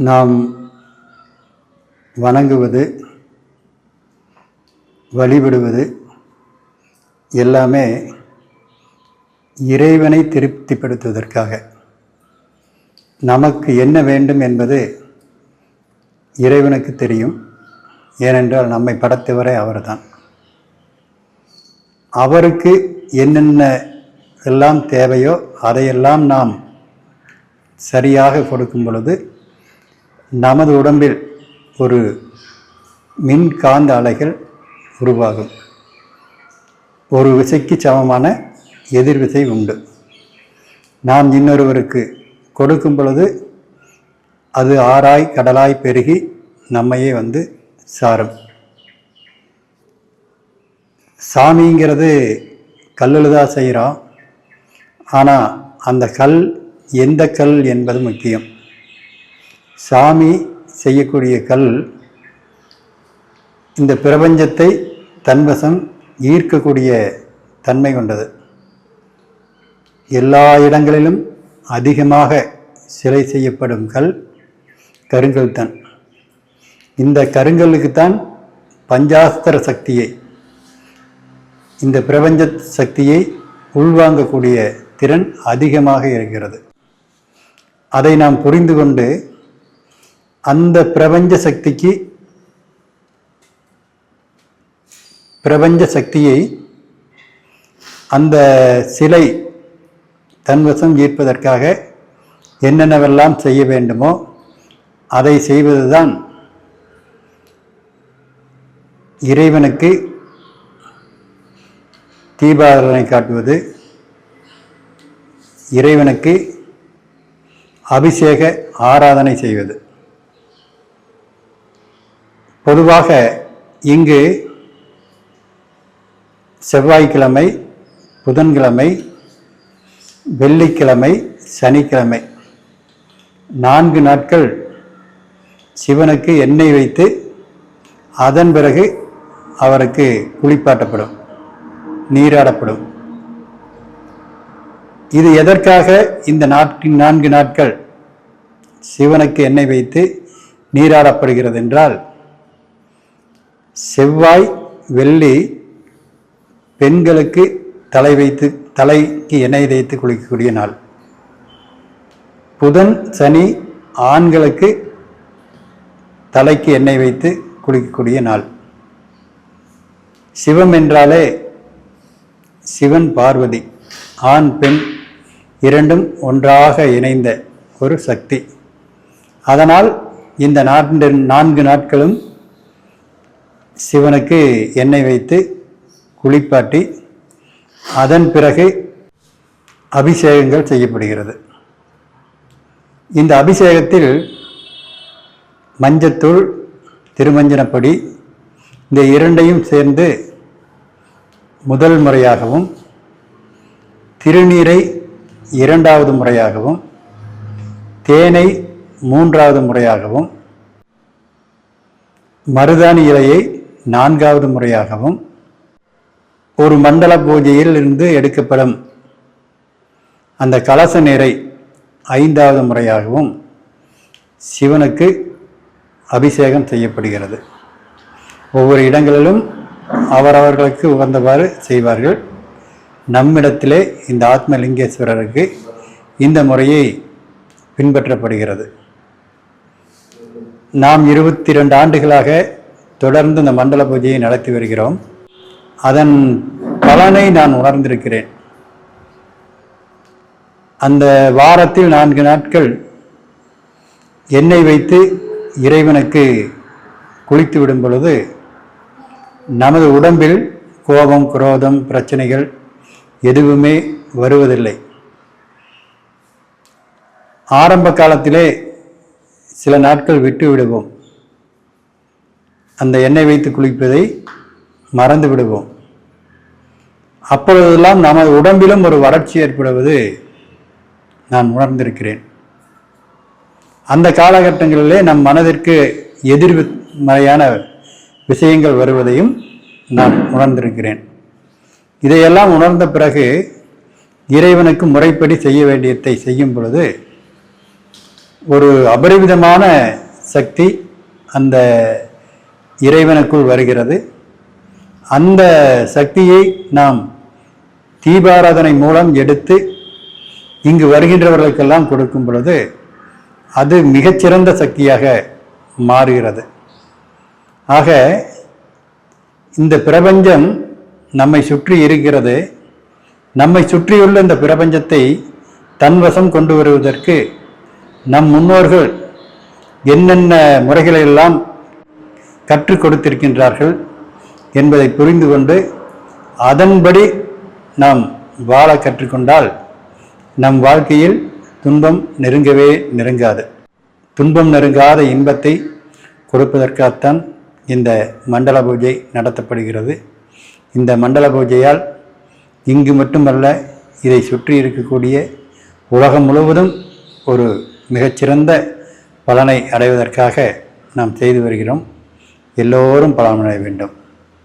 நாம் வணங்குவது, வழிபடுவது எல்லாமே இறைவனை திருப்திப்படுத்துவதற்காக. நமக்கு என்ன வேண்டும் என்பது இறைவனுக்கு தெரியும். ஏனென்றால் நம்மை படைத்தவரே அவர்தான். அவருக்கு என்னென்ன எல்லாம் தேவையோ அதையெல்லாம் நாம் சரியாக கொடுக்கும் பொழுது நமது உடம்பில் ஒரு மின்காந்த அலைகள் உருவாகும். ஒரு விசைக்கு சமமான எதிர்விசை உண்டு. நாம் இன்னொருவருக்கு கொடுக்கும் பொழுது அது ஆறாய் கடலாய் பெருகி நம்மையே சாரும். சாமிங்கிறது கல்லில் தான் செய்கிறோம். ஆனால் அந்த கல் எந்த கல் என்பது முக்கியம். சாமி செய்யக்கூடிய கல் இந்த பிரபஞ்சத்தை தன்வசம் ஈர்க்கக்கூடிய தன்மை கொண்டது. எல்லா இடங்களிலும் அதிகமாக சிலை செய்யப்படும் கல் கருங்கல் தான். இந்த கருங்கல்லுக்குத்தான் பஞ்சாஸ்திர சக்தியை, இந்த பிரபஞ்ச சக்தியை உள்வாங்கக்கூடிய திறன் அதிகமாக இருக்கிறது. அதை நாம் புரிந்து கொண்டு அந்த பிரபஞ்ச சக்தியை அந்த சிலை தன்வசம் ஈர்ப்பதற்காக என்னென்னவெல்லாம் செய்ய வேண்டுமோ அதை செய்வதுதான் இறைவனுக்கு தீபாராதனை காட்டுவது, இறைவனுக்கு அபிஷேக ஆராதனை செய்வது. பொதுவாக இங்கு செவ்வாய்க்கிழமை, புதன்கிழமை, வெள்ளிக்கிழமை, சனிக்கிழமை 4 நாட்கள் சிவனுக்கு எண்ணெய் வைத்து அதன் பிறகு அவருக்கு குளிப்பாட்டப்படும், நீராடப்படும். இது எதற்காக இந்த 4 நாட்கள் சிவனுக்கு எண்ணெய் வைத்து நீராடப்படுகிறது என்றால், செவ்வாய் வெள்ளி பெண்களுக்கு தலைக்கு எண்ணெய் தேய்த்து குளிக்கக்கூடிய நாள். புதன் சனி ஆண்களுக்கு தலைக்கு எண்ணெய் வைத்து குளிக்கக்கூடிய நாள். சிவம் என்றாலே சிவன் பார்வதி, ஆண் பெண் இரண்டும் ஒன்றாக இணைந்த ஒரு சக்தி. அதனால் இந்த 4 நாட்களும் சிவனுக்கு எண்ணெய் வைத்து குளிப்பாட்டி அதன் பிறகு அபிஷேகங்கள் செய்யப்படுகிறது. இந்த அபிஷேகத்தில் மஞ்சத்தூள், திருமஞ்சனப்பொடி இந்த 2ஐயும் சேர்ந்து முதல் முறையாகவும், திருநீரை 2வது முறையாகவும், தேனை 3வது முறையாகவும், மருதாணி இலையை 4வது முறையாகவும், ஒரு மண்டல பூஜையில் இருந்து எடுக்கப்படும் அந்த கலச நீரை 5வது முறையாகவும் சிவனுக்கு அபிஷேகம் செய்யப்படுகிறது. ஒவ்வொரு இடங்களிலும் அவரவர்களுக்கு உகந்தவாறு செய்வார்கள். நம்மிடத்திலே இந்த ஆத்மலிங்கேஸ்வரருக்கு இந்த முறையை பின்பற்றப்படுகிறது. நாம் 22 ஆண்டுகளாக தொடர்ந்து இந்த மண்டல பூஜையை நடத்தி வருகிறோம். அதன் பலனை நான் உணர்ந்திருக்கிறேன். அந்த வாரத்தில் 4 நாட்கள் எண்ணெய் வைத்து இறைவனுக்கு குளித்து விடும் பொழுது நமது உடம்பில் கோபம், குரோதம், பிரச்சனைகள் எதுவுமே வருவதில்லை. ஆரம்ப காலத்திலே சில நாட்கள் விட்டு விடுவோம். அந்த எண்ணெய் வைத்து குளிப்பதை மறந்து விடுவோம். அப்பொழுதெல்லாம் நமது உடம்பிலும் ஒரு வறட்சி ஏற்படுவது நான் உணர்ந்திருக்கிறேன். அந்த காலகட்டங்களிலே நம் மனதிற்கு எதிர்மறையான விஷயங்கள் வருவதையும் நான் உணர்ந்திருக்கிறேன். இதையெல்லாம் உணர்ந்த பிறகு இறைவனுக்கு முறைப்படி செய்ய வேண்டியதை செய்யும் பொழுது ஒரு அபரிவிதமான சக்தி அந்த இறைவனுக்குள் வருகிறது. அந்த சக்தியை நாம் தீபாராதனை மூலம் எடுத்து இங்கு வருகின்றவர்களுக்கெல்லாம் கொடுக்கும் பொழுது அது மிகச்சிறந்த சக்தியாக மாறுகிறது. ஆக இந்த பிரபஞ்சம் நம்மை சுற்றி இருக்கிறது. நம்மை சுற்றியுள்ள இந்த பிரபஞ்சத்தை தன்வசம் கொண்டு வருவதற்கு நம் முன்னோர்கள் என்னென்ன முறைகளெல்லாம் கற்றுக் கொடுத்திருக்கின்றார்கள் என்பதை புரிந்து கொண்டு அதன்படி நாம் வாழ கற்றுக்கொண்டால் நம் வாழ்க்கையில் துன்பம் நெருங்கவே நெருங்காது. துன்பம் நெருங்காத இன்பத்தை கொடுப்பதற்காகத்தான் இந்த மண்டல பூஜை நடத்தப்படுகிறது. இந்த மண்டல பூஜையால் இங்கு மட்டுமல்ல, இதை சுற்றி இருக்கக்கூடிய உலகம் முழுவதும் ஒரு மிகச்சிறந்த பலனை அடைவதற்காக நாம் செய்து வருகிறோம். எல்லோரும் பலனடைய வேண்டும்.